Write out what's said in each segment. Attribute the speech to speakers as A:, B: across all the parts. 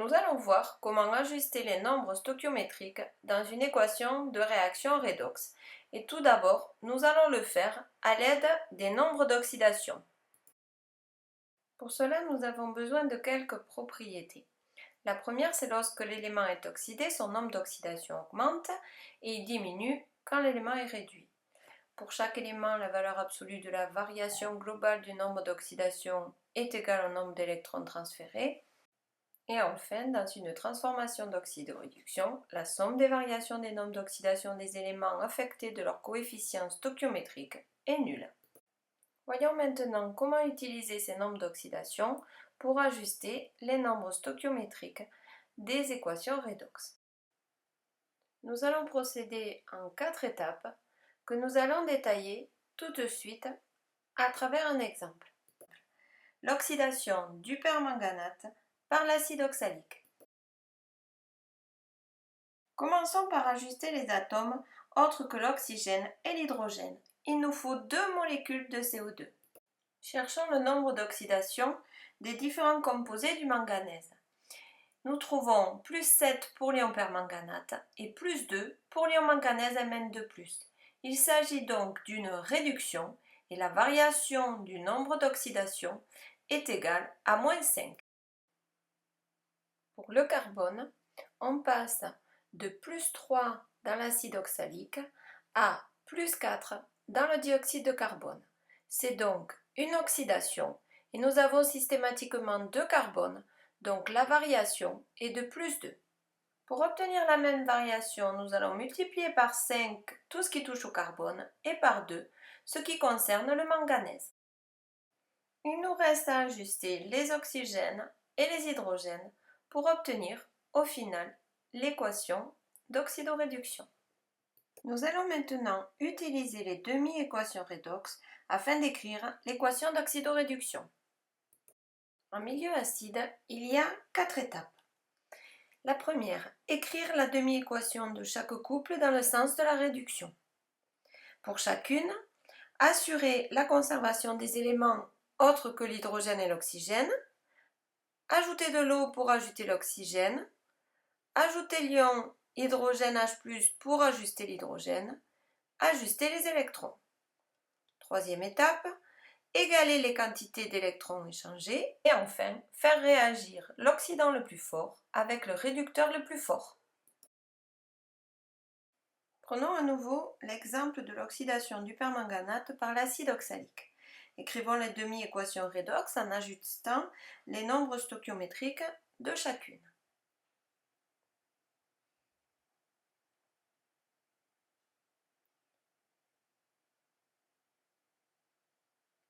A: Nous allons voir comment ajuster les nombres stoichiométriques dans une équation de réaction redox. Et tout d'abord, nous allons le faire à l'aide des nombres d'oxydation. Pour cela, nous avons besoin de quelques propriétés. La première, c'est lorsque l'élément est oxydé, son nombre d'oxydation augmente et il diminue quand l'élément est réduit. Pour chaque élément, la valeur absolue de la variation globale du nombre d'oxydation est égale au nombre d'électrons transférés. Et enfin, dans une transformation d'oxydoréduction, la somme des variations des nombres d'oxydation des éléments affectés de leur coefficient stoichiométrique est nulle. Voyons maintenant comment utiliser ces nombres d'oxydation pour ajuster les nombres stoichiométriques des équations redox. Nous allons procéder en 4 étapes que nous allons détailler tout de suite à travers un exemple. L'oxydation du permanganate par l'acide oxalique. Commençons par ajuster les atomes autres que l'oxygène et l'hydrogène. Il nous faut 2 molécules de CO2. Cherchons le nombre d'oxydation des différents composés du manganèse. Nous trouvons plus 7 pour l'ion permanganate et plus 2 pour l'ion manganèse Mn2+. Il s'agit donc d'une réduction et la variation du nombre d'oxydation est égale à -5. Pour le carbone, on passe de plus 3 dans l'acide oxalique à plus 4 dans le dioxyde de carbone. C'est donc une oxydation et nous avons systématiquement 2 carbones, donc la variation est de plus 2. Pour obtenir la même variation, nous allons multiplier par 5 tout ce qui touche au carbone et par 2 ce qui concerne le manganèse. Il nous reste à ajuster les oxygènes et les hydrogènes pour obtenir au final l'équation d'oxydoréduction. Nous allons maintenant utiliser les demi-équations redox afin d'écrire l'équation d'oxydoréduction. En milieu acide, il y a 4 étapes. La première, écrire la demi-équation de chaque couple dans le sens de la réduction. Pour chacune, assurer la conservation des éléments autres que l'hydrogène et l'oxygène, ajouter de l'eau pour ajouter l'oxygène, ajouter l'ion hydrogène H+, pour ajuster l'hydrogène, ajuster les électrons. Troisième étape, égaler les quantités d'électrons échangés et enfin faire réagir l'oxydant le plus fort avec le réducteur le plus fort. Prenons à nouveau l'exemple de l'oxydation du permanganate par l'acide oxalique. Écrivons les demi-équations redox en ajustant les nombres stoichiométriques de chacune.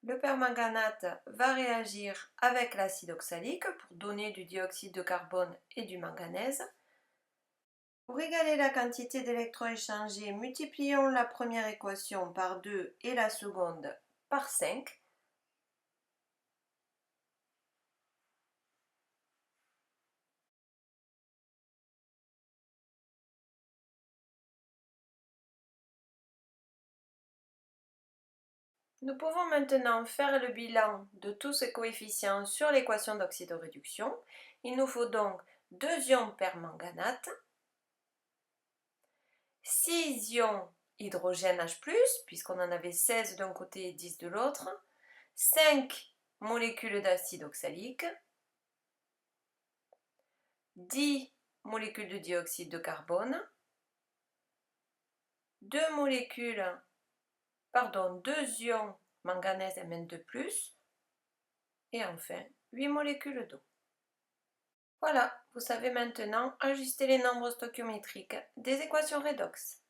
A: Le permanganate va réagir avec l'acide oxalique pour donner du dioxyde de carbone et du manganèse. Pour égaler la quantité d'électrons échangés, multiplions la première équation par 2 et la seconde par 5. Nous pouvons maintenant faire le bilan de tous ces coefficients sur l'équation d'oxydoréduction. Il nous faut donc 2 ions permanganate, 6 ions hydrogène H+, puisqu'on en avait 16 d'un côté et 10 de l'autre, 5 molécules d'acide oxalique, 10 molécules de dioxyde de carbone, 2 ions manganèse Mn2+, et enfin 8 molécules d'eau. Voilà, vous savez maintenant ajuster les nombres stoichiométriques des équations redox.